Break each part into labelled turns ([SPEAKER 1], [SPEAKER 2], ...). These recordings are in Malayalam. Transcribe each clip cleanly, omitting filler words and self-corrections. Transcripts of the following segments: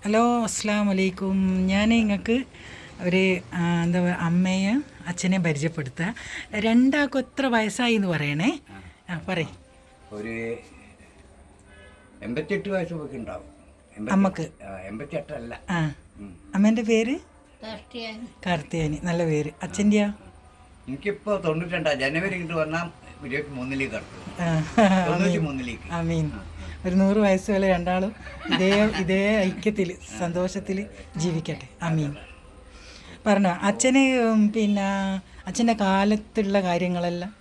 [SPEAKER 1] ഹലോ, അസ്സാം വലൈക്കും. ഞാൻ നിങ്ങൾക്ക് ഒരു എന്താ പറയുക, അമ്മയും അച്ഛനെയും പരിചയപ്പെടുത്തുക. രണ്ടാൾക്കും എത്ര വയസ്സായി എന്ന് പറയണേ. പറയും.
[SPEAKER 2] ഒരു 88 വയസ്സൊക്കെ ഉണ്ടാവും.
[SPEAKER 1] അമ്മക്ക്
[SPEAKER 2] 88 അല്ല.
[SPEAKER 1] അമ്മേൻ്റെ പേര് കാർത്തിയാനി. നല്ല പേര്. അച്ഛൻ്റെയാ?
[SPEAKER 2] എനിക്കിപ്പോൾ 92. ജനുവരി ഇങ്ങോട്ട് വന്നാൽ 23 കടക്കും.
[SPEAKER 1] ആമീൻ. ഒരു 100 വയസ്സ് വരെ രണ്ടാളും ഇതേ ഐക്യത്തിൽ സന്തോഷത്തിൽ ജീവിക്കട്ടെ. ആമീൻ. പറഞ്ഞോ അച്ഛന്. പിന്നെ അച്ഛൻ്റെ കാലത്തുള്ള കാര്യങ്ങളെല്ലാം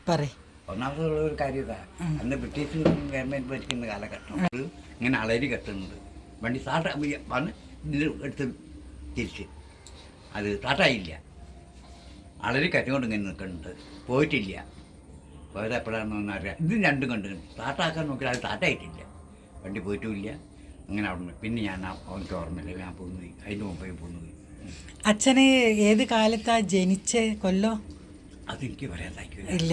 [SPEAKER 1] പറയും.
[SPEAKER 2] ഒന്നാമതുള്ള ഒരു കാര്യം ഇതാ, അന്ന് ബ്രിട്ടീഷ് ഗവൺമെൻറ് ഭരിക്കുന്ന കാലഘട്ടം ഇങ്ങനെ അളരി കെട്ടുന്നത് വണ്ടി വന്ന് ഇതിൽ എടുത്ത് തിരിച്ച് അത് സ്റ്റാർട്ടായില്ല. അളരി കറ്റുകൊണ്ട് ഇങ്ങനെ നിൽക്കുന്നുണ്ട്, പോയിട്ടില്ല. പോയത് എപ്പോഴാണെന്നൊന്നും അറിയാം. ഇത് രണ്ടും കണ്ടു സ്റ്റാർട്ടാക്കാൻ നോക്കിയാൽ അത് സ്റ്റാർട്ടായിട്ടില്ല, വണ്ടി പോയിട്ടുമില്ല. അങ്ങനെ അവിടെ പിന്നെ ഞാൻ അവർക്ക് ഓർമ്മയില്ല, ഞാൻ പോന്നുപോയി. അതിൻ്റെ മുമ്പേ പോന്നുപോയി.
[SPEAKER 1] അച്ഛന് ഏത് കാലത്താ ജനിച്ച കൊല്ലോ
[SPEAKER 2] അതെനിക്ക് പറയാൻ സാധിക്കില്ല.
[SPEAKER 1] ഇല്ല.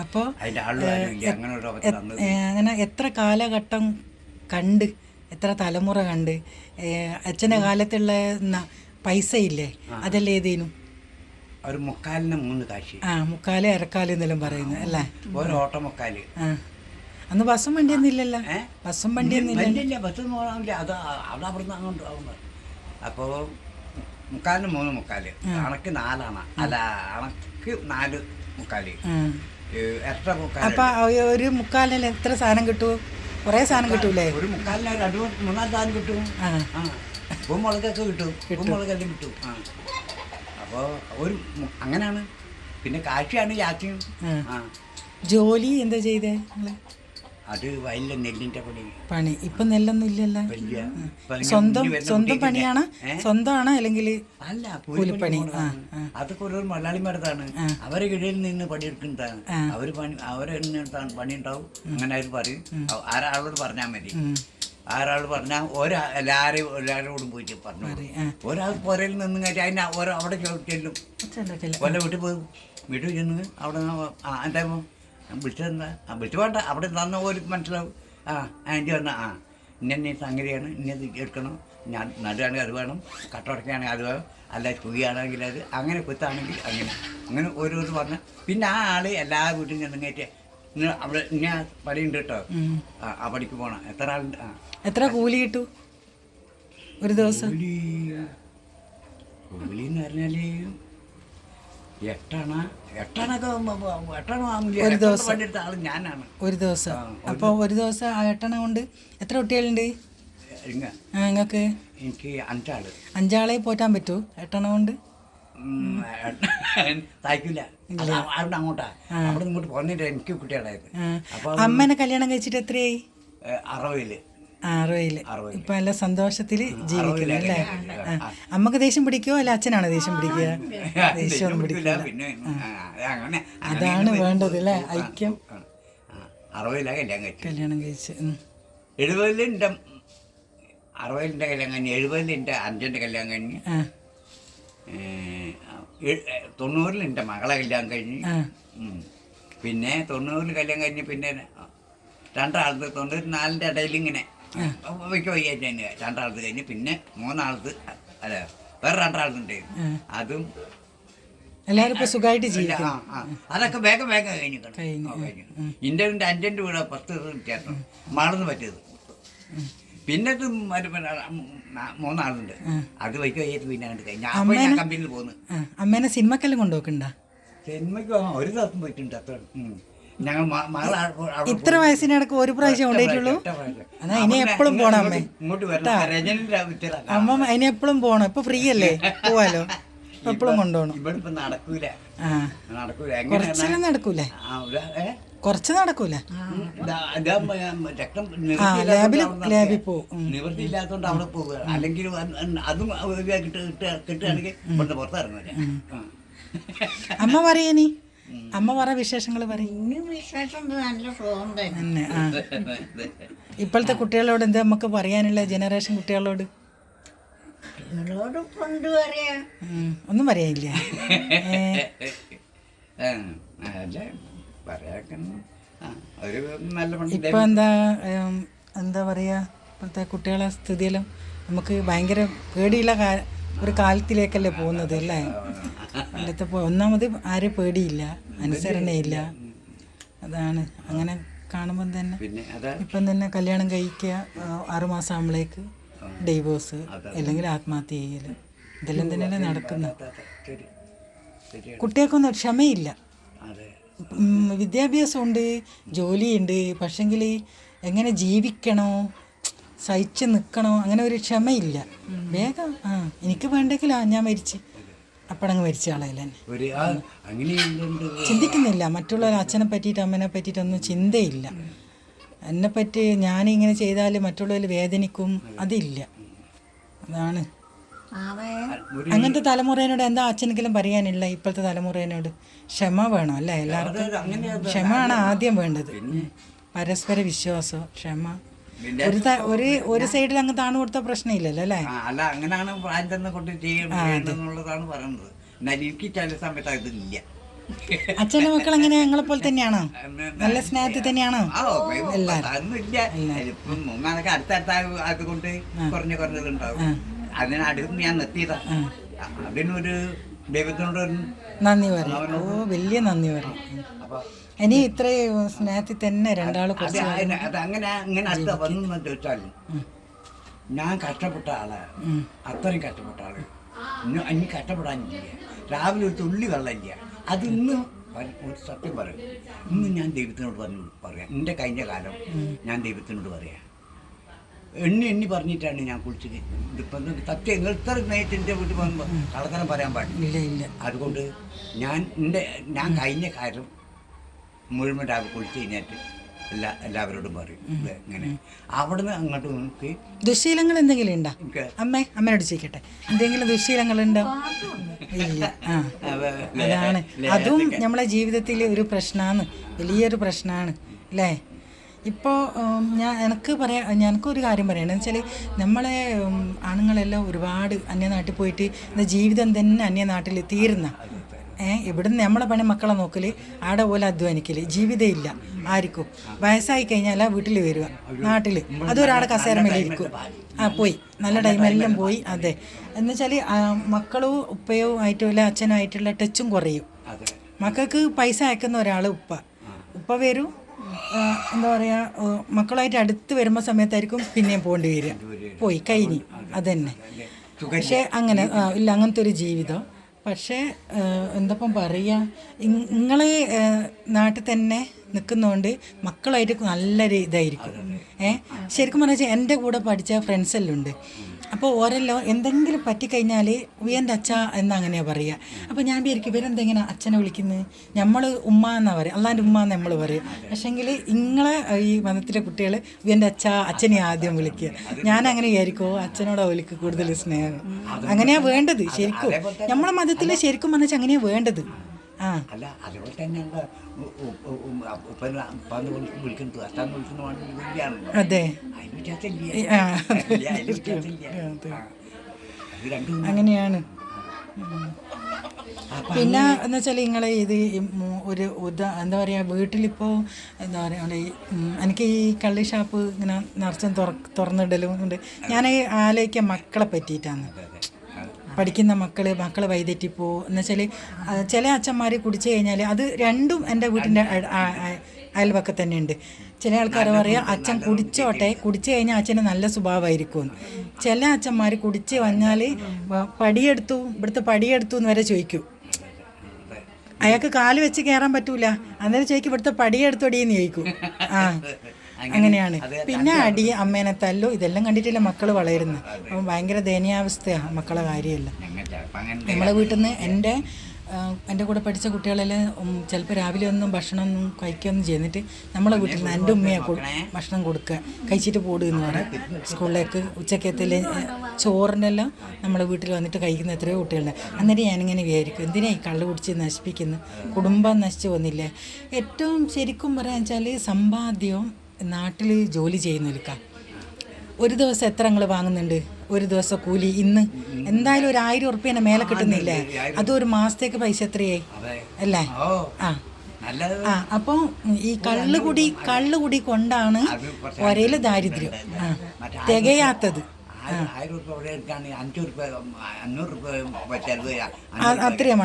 [SPEAKER 1] അപ്പോൾ
[SPEAKER 2] അതിൻ്റെ ആളും
[SPEAKER 1] അങ്ങനെ എത്ര കാലഘട്ടം കണ്ട്, എത്ര തലമുറ കണ്ട്. അച്ഛൻ്റെ കാലത്തുള്ള പൈസ ഇല്ലേ, അതെല്ലാം ഏതേനും?
[SPEAKER 2] ഒരു 3 കാശ്.
[SPEAKER 1] മുക്കാല് അരക്കാല് എന്നെല്ലാം പറയുന്നത് അല്ലേ?
[SPEAKER 2] ഒരു ഓട്ടോ മുക്കാല്.
[SPEAKER 1] അന്ന് ബസ്സും വണ്ടിയൊന്നും ഇല്ലല്ലോ. ബസ്സും വണ്ടിയൊന്നും
[SPEAKER 2] ഇല്ല. ബസ്സൊന്നും പോകാനില്ല. അത് അവിടെ അവിടുന്ന് അങ്ങോട്ട് ആവുന്നത്. അപ്പോൾ 3 മുക്കാല്. അണക്ക് 4 അണ. അല്ല, അണക്ക് 4 മുക്കാല്. എക്സ്ട്രാ മുക്കാല്.
[SPEAKER 1] അപ്പൊ ഒരു മുക്കാലിന് എത്ര സാധനം കിട്ടും? കുറേ സാധനം കിട്ടൂലേ?
[SPEAKER 2] ഒരു മുക്കാലിന് 2-3 സാധനം കിട്ടും. ഉപ്പും മുളകൊക്കെ കിട്ടും. ഉപ്പും മുളകെല്ലാം കിട്ടും. അപ്പോൾ ഒരു അങ്ങനെയാണ്. പിന്നെ കാശിയാണ് ജാസ്തിയും.
[SPEAKER 1] ജോലി എന്താ ചെയ്തേ നിങ്ങള്?
[SPEAKER 2] അത് വയലിലെ നെല്ലിന്റെ
[SPEAKER 1] പണി. ഇപ്പൊ നെല്ലൊന്നും ഇല്ലല്ലോ. സ്വന്തം പണിയാണ്? സ്വന്തമാണ് അല്ലെങ്കിൽ
[SPEAKER 2] അല്ല,
[SPEAKER 1] കൂലിപ്പണി?
[SPEAKER 2] അതൊക്കെ ഓരോ മലയാളിമാരതാണ്. അവരെ കീഴിൽ നിന്ന് പണിയെടുക്കുന്നതാണ്. അവരെ പണി ഉണ്ടാവും. അങ്ങനെ അവർ പറയും. ആരാളോട് പറഞ്ഞാൽ മതി. ആരാൾ പറഞ്ഞാൽ എല്ലാവരോടും പോയിട്ട് പറഞ്ഞു. ഒരാൾ പുരയിൽ നിന്നും കയറ്റി അതിന് ഓരോ അവിടെ ചെല്ലും. കൊല്ല വീട്ടിൽ പോകും. വീട്ടിൽ ചെന്ന് അവിടെ എന്താ വിളിച്ചതെന്താ, വിളിച്ചു വേണ്ട, അവിടെ തന്ന ഒരു മനസ്സിലാവും. ആൻറ്റി വന്നാൽ ഇന്ന സംഗതിയാണ്, ഇന്നത് എടുക്കണം, ഞാൻ നടുകയാണെങ്കിൽ അത് വേണം, കട്ടുടക്കുകയാണെങ്കിൽ അത് വേണം, അല്ല കുഴിയാണെങ്കിൽ അത്, അങ്ങനെ കുത്താണെങ്കിൽ അങ്ങനെ ഓരോന്ന് പറഞ്ഞാൽ പിന്നെ ആ ആൾ എല്ലാ വീട്ടിൽ ചെന്ന് കയറ്റി അവിടെ ഇന്ന പണിയുണ്ട് കേട്ടോ, ആ പണിക്ക് പോകണം. എത്ര ആളുണ്ട്?
[SPEAKER 1] എത്ര കൂലി കിട്ടും ഒരു ദിവസം?
[SPEAKER 2] കൂലി എന്ന് പറഞ്ഞാൽ 8
[SPEAKER 1] ഒരു ദിവസം.
[SPEAKER 2] പണിയെടുത്ത ആൾ ഞാനാണ്.
[SPEAKER 1] ഒരു ദിവസം. അപ്പോൾ ഒരു ദിവസം 8 അണ കൊണ്ട് എത്ര കുട്ടികളുണ്ട് നിങ്ങൾക്ക്?
[SPEAKER 2] എനിക്ക് 5 ആള്.
[SPEAKER 1] 5 ആളെ പോറ്റാൻ പറ്റുമോ 8 അണ കൊണ്ട്?
[SPEAKER 2] സാധിക്കില്ല. അവിടെ അങ്ങോട്ടാ, അവിടെ ഇങ്ങോട്ട് പോന്നിട്ട് എനിക്ക് കുട്ടികളായത്.
[SPEAKER 1] അമ്മേനെ കല്യാണം കഴിച്ചിട്ട് എത്രയായി?
[SPEAKER 2] 60.
[SPEAKER 1] ഇപ്പൊ നല്ല സന്തോഷത്തിൽ ജീവിക്കുന്നു അല്ലേ? അമ്മക്ക് ദേഷ്യം പിടിക്കുവോ അല്ല അച്ഛനാണ് ദേഷ്യം പിടിക്കുക? ദേഷ്യം പിടിക്കില്ല. അതാണ് വേണ്ടത് അല്ലേ? ഐക്യം.
[SPEAKER 2] 60
[SPEAKER 1] കല്യാണം കഴിച്ച്.
[SPEAKER 2] 70 എൻ്റെ 60 കല്യാണം കഴിഞ്ഞ്, 70 എൻ്റെ അഞ്ചൻ്റെ കല്യാണം കഴിഞ്ഞ്, 90 എൻ്റെ മകളെ കല്യാണം കഴിഞ്ഞ്, പിന്നെ 90 കല്യാണം കഴിഞ്ഞ് പിന്നെ 2 ആളത്ത് 94 ഇടയിൽ ഇങ്ങനെ വയ്യായിട്ട് 2 ആളത്ത് കഴിഞ്ഞ് പിന്നെ 3 ആളത്ത് അല്ല വേറെ 2 ആളത്തുണ്ടായിരുന്നു. അതും
[SPEAKER 1] എല്ലാവരും ഇപ്പൊ സുഖമായിട്ട് ജീവിക്കും.
[SPEAKER 2] അതൊക്കെ വേഗം കഴിഞ്ഞു. എൻ്റെ 5 വീട് 10 വ്യത്യാസം മാളുന്ന് പറ്റിയത്. പിന്നെ 3 ആളുണ്ട്. അത് വയ്ക്ക് വയ്യായിട്ട് പിന്നെ അങ്ങോട്ട് കഴിഞ്ഞു. അപ്പോൾ ഞാൻ കമ്പനിയിൽ പോകുന്നു.
[SPEAKER 1] അമ്മേനെ സിനിമക്കെല്ലാം കൊണ്ടുപോക്കുണ്ടാ?
[SPEAKER 2] സിനിമയ്ക്ക് ഒരു ദിവസം പോയിട്ടുണ്ട്. അത്ര ഞങ്ങൾ
[SPEAKER 1] ഇത്ര വയസ്സിനിടക്ക് ഒരു പ്രാവശ്യം കൊണ്ടുപോയിട്ടുള്ളൂ. എന്നാ ഇനി എപ്പോഴും പോണം അമ്മേ. അമ്മ ഇനി എപ്പോഴും പോണം. ഇപ്പൊ ഫ്രീ അല്ലേ, പോവാലോ. എപ്പോഴും കൊണ്ടുപോകണം.
[SPEAKER 2] നടക്കൂല.
[SPEAKER 1] കുറച്ചെല്ലാം നടക്കൂലേ? കുറച്ച് നടക്കൂല. ലാബിൽ പോവും.
[SPEAKER 2] നിവൃത്തി ഇല്ലാത്തതുകൊണ്ട് അവിടെ പോവുക. അല്ലെങ്കിൽ അതും കിട്ടുകയാണെങ്കിൽ ഇവിടുത്തെ പുറത്തിറങ്ങില്ല.
[SPEAKER 1] അമ്മ പറയേ, നീ അമ്മ പറ വിശേഷങ്ങൾ പറയും. ഇപ്പോഴത്തെ കുട്ടികളോട് എന്താ നമുക്ക് പറയാനുള്ള, ജനറേഷൻ കുട്ടികളോട്? ഒന്നും പറയാനില്ല. ഇപ്പൊ എന്താ പറയാ, ഇപ്പോഴത്തെ കുട്ടികളെ സ്ഥിതിയെല്ലാം നമുക്ക് ഭയങ്കര പേടിയുള്ള ഒരു കാലത്തിലേക്കല്ലേ പോകുന്നത് അല്ലേ. പണ്ടത്തെ ഒന്നാമത് ആരും പേടിയില്ല, അനുസരണയില്ല. അതാണ് അങ്ങനെ കാണുമ്പം തന്നെ ഇപ്പം തന്നെ കല്യാണം കഴിക്കുക 6 മാസം ആകുമ്പോഴേക്ക് ഡൈവോഴ്സ് അല്ലെങ്കിൽ ആത്മഹത്യ ചെയ്യൽ, ഇതെല്ലാം തന്നെയല്ലേ നടക്കുന്നത്. കുട്ടികൾക്കൊന്നും ക്ഷമയില്ല. വിദ്യാഭ്യാസമുണ്ട്, ജോലിയുണ്ട്, പക്ഷെങ്കിൽ എങ്ങനെ ജീവിക്കണോ, സഹിച്ച് നിൽക്കണോ, അങ്ങനെ ഒരു ക്ഷമയില്ല. വേഗം എനിക്ക് വേണ്ടെങ്കിൽ ഞാൻ മരിച്ച് അപ്പടങ്ങ് മരിച്ച ആളല്ല തന്നെ. ചിന്തിക്കുന്നില്ല മറ്റുള്ള അച്ഛനെ പറ്റിയിട്ട് അമ്മനെ പറ്റിയിട്ടൊന്നും ചിന്തയില്ല. എന്നെപ്പറ്റി ഞാനിങ്ങനെ ചെയ്താൽ മറ്റുള്ളവർ വേദനിക്കും, അതില്ല. അതാണ് അങ്ങനത്തെ തലമുറേനോട് എന്താ അച്ഛനെങ്കിലും പറയാനില്ല. ഇപ്പോഴത്തെ തലമുറേനോട് ക്ഷമ വേണം അല്ലേ, എല്ലാവർക്കും ക്ഷമയാണ് ആദ്യം വേണ്ടത്. പരസ്പര വിശ്വാസം, ക്ഷമ. ഒരു സൈഡിൽ അങ്ങ് താണു കൊടുത്ത പ്രശ്നമില്ലല്ലോ അല്ലേ.
[SPEAKER 2] അല്ല, അങ്ങനെയാണ് പ്രായം തന്നെ കൊണ്ട് ചെയ്യണമെന്നുള്ളതാണ് പറയുന്നത്. എന്നാൽ എനിക്ക് ചില സമയത്ത് അതില്ല.
[SPEAKER 1] അച്ഛൻ്റെ മക്കൾ എങ്ങനെ ഞങ്ങളെ പോലെ തന്നെയാണോ, നല്ല സ്നേഹത്തിൽ തന്നെയാണോ?
[SPEAKER 2] ഇപ്പം മൂന്നാനൊക്കെ അടുത്തടുത്ത അതുകൊണ്ട് കുറഞ്ഞതുണ്ടാവും. അതിനടുത്ത് ഞാൻ നിർത്തിയതാ. അതിനൊരു ദൈവത്തിനോട്
[SPEAKER 1] നന്ദി പറയും. വലിയ നന്ദി പറയും. ഇനി ഇത്രയും സ്നേഹത്തിൽ തന്നെ രണ്ടാളും
[SPEAKER 2] അങ്ങനെ അടുത്ത വന്നു ചോദിച്ചാലും ഞാൻ കഷ്ടപ്പെട്ട ആളാണ്, അത്രയും കഷ്ടപ്പെട്ട ആള്. ഇനി കഷ്ടപ്പെടാനില്ല. രാവിലെ ഒരു തുള്ളി വെള്ളമില്ല. അതിന്ന് ഒരു സത്യം പറയും. ഇന്ന് ഞാൻ ദൈവത്തിനോട് പറയാം. എൻ്റെ കഴിഞ്ഞ കാലം ഞാൻ ദൈവത്തിനോട് പറയാം. എണ്ണി പറഞ്ഞിട്ടാണ് ഞാൻ കുളിച്ചത്. ഇതിപ്പം സത്യം എത്ര നേരത്തെ വീട്ടിൽ പോകുമ്പോൾ കള്ളത്തരം പറയാൻ പാടില്ല. അതുകൊണ്ട് ഞാൻ കഴിഞ്ഞ കാലം മുഴുവൻ രാവിലെ കുളിച്ച് കഴിഞ്ഞിട്ട് എല്ലാവരോടും പറയും. ഇങ്ങനെ അവിടുന്ന് അങ്ങോട്ട് നമുക്ക്
[SPEAKER 1] ദുശീലങ്ങൾ എന്തെങ്കിലും ഉണ്ടോ? അമ്മയോട് ചോദിക്കട്ടെ, എന്തെങ്കിലും ദുശീലങ്ങളുണ്ടോ? ഇല്ല. അതാണ്, അതും നമ്മളെ ജീവിതത്തിൽ ഒരു പ്രശ്നമാണ്, വലിയൊരു പ്രശ്നമാണ് അല്ലേ. ഇപ്പോൾ എനിക്കൊരു കാര്യം പറയണമെന്ന് വെച്ചാൽ നമ്മളെ ആണുങ്ങളെല്ലാം ഒരുപാട് അന്യനാട്ടിൽ പോയിട്ട് ജീവിതം തന്നെ അന്യനാട്ടിൽ തീരുന്ന ഇവിടുന്ന് നമ്മളെ പണി മക്കളെ നോക്കൽ, ആടെ പോലെ അധ്വാനിക്കൽ, ജീവിതം ഇല്ല ആർക്കും. വയസ്സായി കഴിഞ്ഞാൽ വീട്ടിൽ വരിക, നാട്ടിൽ അതൊരാടെ കസേരമേലിരിക്കും. പോയി നല്ല ടൈമെല്ലാം പോയി. അതെ, എന്നുവെച്ചാൽ മക്കളും ഉപ്പയോ ആയിട്ടുള്ള അച്ഛനും ആയിട്ടുള്ള ടച്ചും കുറയും. മക്കൾക്ക് പൈസ അയക്കുന്ന ഒരാൾ ഉപ്പ വരും, എന്താ പറയുക, മക്കളായിട്ട് അടുത്ത് വരുമ്പോൾ സമയത്തായിരിക്കും പിന്നെയും പോകേണ്ടി വരിക. പോയി കഴിഞ്ഞ് അതന്നെ. പക്ഷേ അങ്ങനെ ഇല്ല അങ്ങനത്തെ ഒരു ജീവിതം. പക്ഷേ എന്തപ്പം പറയുക, നിങ്ങളെ നാട്ടിൽ തന്നെ നിൽക്കുന്നതുകൊണ്ട് മക്കളായിട്ട് നല്ലൊരു ഇതായിരിക്കും. ശരിക്കും പറഞ്ഞാൽ എൻ്റെ കൂടെ പഠിച്ച ഫ്രണ്ട്സെല്ലാം ഉണ്ട്. അപ്പോൾ ഓരെല്ലോ എന്തെങ്കിലും പറ്റിക്കഴിഞ്ഞാൽ ഉയൻ്റെ അച്ഛ എന്നങ്ങനെയാണ് പറയുക. അപ്പോൾ ഞാൻ വിചാരിക്കും ഇവരെന്തെങ്ങനെ അച്ഛനെ വിളിക്കുന്നത്, നമ്മൾ ഉമ്മ എന്നാണ് പറയുക, അള്ളാൻ്റെ ഉമ്മ എന്ന് നമ്മൾ പറയും. പക്ഷേങ്കിൽ ഇങ്ങളെ ഈ മതത്തിലെ കുട്ടികൾ ഉയൻ്റെ അച്ഛനെ ആദ്യം വിളിക്കുക. ഞാൻ അങ്ങനെ വിചാരിക്കുമോ അച്ഛനോട് അവർക്ക് കൂടുതൽ സ്നേഹം. അങ്ങനെയാണ് വേണ്ടത് ശരിക്കും. നമ്മളെ മതത്തിൽ ശരിക്കും പറഞ്ഞാൽ അങ്ങനെയാണ് വേണ്ടത്.
[SPEAKER 2] അല്ല, അതുപോലെ തന്നെയാണ്
[SPEAKER 1] അതെ, അങ്ങനെയാണ്. പിന്നെ എന്ന് വെച്ചാൽ നിങ്ങളെ ഇത് ഒരു എന്താ പറയുക, വീട്ടിലിപ്പോൾ എന്താ പറയുക, എനിക്ക് ഈ കള്ളി ഷാപ്പ് ഇങ്ങനെ നിറച്ചും തുറന്നിടലും ഉണ്ട്. ഞാൻ ആലോചിക്കുക മക്കളെ പറ്റിയിട്ടാണ്. പഠിക്കുന്ന മക്കൾ വൈതെറ്റിപ്പോ എന്ന് വെച്ചാൽ ചില അച്ഛന്മാർ കുടിച്ചു കഴിഞ്ഞാൽ അത് രണ്ടും എൻ്റെ വീട്ടിൻ്റെ അയൽവക്കത്ത് തന്നെ ഉണ്ട്. ചില ആൾക്കാർ പറയുക അച്ഛൻ കുടിച്ചു കഴിഞ്ഞാൽ അച്ഛന് നല്ല സ്വഭാവമായിരിക്കും. ചില അച്ഛന്മാർ കുടിച്ച് വന്നാൽ ഇവിടുത്തെ പടിയെടുത്തു എന്ന് വരെ ചോദിക്കും. അയാൾക്ക് കാല് വെച്ച് കയറാൻ പറ്റൂല, അന്നേരം ചോദിക്കും ഇവിടുത്തെ പടിയെടുത്തോടിയെന്ന് ചോദിക്കും. അങ്ങനെയാണ്. പിന്നെ അടി, അമ്മേനെ തല്ലു, ഇതെല്ലാം കണ്ടിട്ടില്ല മക്കൾ വളരുന്നത്. അപ്പം ഭയങ്കര ദയനീയാവസ്ഥയാണ് മക്കളെ കാര്യമല്ല. നമ്മളെ വീട്ടിൽ നിന്ന് എൻ്റെ കൂടെ പഠിച്ച കുട്ടികളെല്ലാം ചിലപ്പോൾ രാവിലെ ഒന്നും ഭക്ഷണമൊന്നും കഴിക്കുകയൊന്നും ചെയ്യുന്നിട്ട് നമ്മളെ വീട്ടിൽ നിന്ന് എൻ്റെ ഉമ്മയെ ഭക്ഷണം കൊടുക്കുക, കഴിച്ചിട്ട് പോടുക എന്ന് പറയും. സ്കൂളിലേക്ക് ഉച്ചക്കത്തിൽ ചോറിനെല്ലാം നമ്മളെ വീട്ടിൽ വന്നിട്ട് കഴിക്കുന്ന എത്രയോ കുട്ടികളുണ്ട്. അന്നേരം ഞാനിങ്ങനെ വിചാരിക്കും എന്തിനാ ഈ കള്ള് കുടിച്ച് നശിപ്പിക്കുന്നത്, കുടുംബം നശിച്ചു പോകുന്നില്ലേ. ഏറ്റവും ശരിക്കും പറയാൻ വെച്ചാൽ സമ്പാദ്യവും നാട്ടിൽ ജോലി ചെയ്യുന്നവർക്കാണ്. ഒരു ദിവസം എത്ര നിങ്ങൾ വാങ്ങുന്നുണ്ട്, ഒരു ദിവസം കൂലി ഇന്ന് എന്തായാലും ഒരു 1000 ഉറുപ്പ്യനെ മേലെ കിട്ടുന്നില്ലേ, അത് ഒരു മാസത്തേക്ക് പൈസ എത്രയായി അല്ലേ.
[SPEAKER 2] നല്ലത്
[SPEAKER 1] ആ അപ്പോൾ ഈ കള്ളുകുടി കൊണ്ടാണ് ഒരേല് ദാരിദ്ര്യം തികയാത്തത്.
[SPEAKER 2] 1000 രൂപ ഇവിടെ എടുക്കുകയാണെങ്കിൽ 500 രൂപ ചെലവ്
[SPEAKER 1] അത്രയും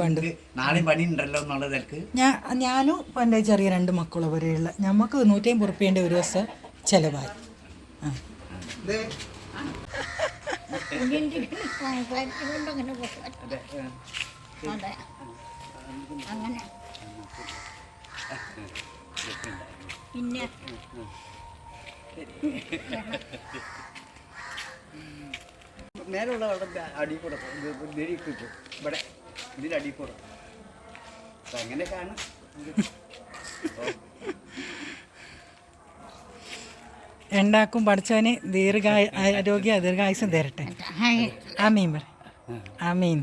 [SPEAKER 1] വേണ്ടു.
[SPEAKER 2] നാളെ പണി ഉണ്ടല്ലോ എന്നുള്ളതൊക്കെ
[SPEAKER 1] ഞാനും എൻ്റെ ചെറിയ 2 മക്കളും വരെയുള്ള നമുക്ക് 150 റുപ്യേൻ്റെ ഒരു ദിവസം ചിലവായി. ആ
[SPEAKER 3] അങ്ങനെ പിന്നെ
[SPEAKER 2] നേരെയുള്ള അടി കൂടെ ഇവിടെ ഇതിൻ്റെ അടി കൂടെ അങ്ങനെയൊക്കെയാണ്.
[SPEAKER 1] ഉണ്ടാക്കും പഠിച്ചവന് ദീർഘായുസ്സും തരട്ടെ. ആമീൻ പറ. ആമീൻ.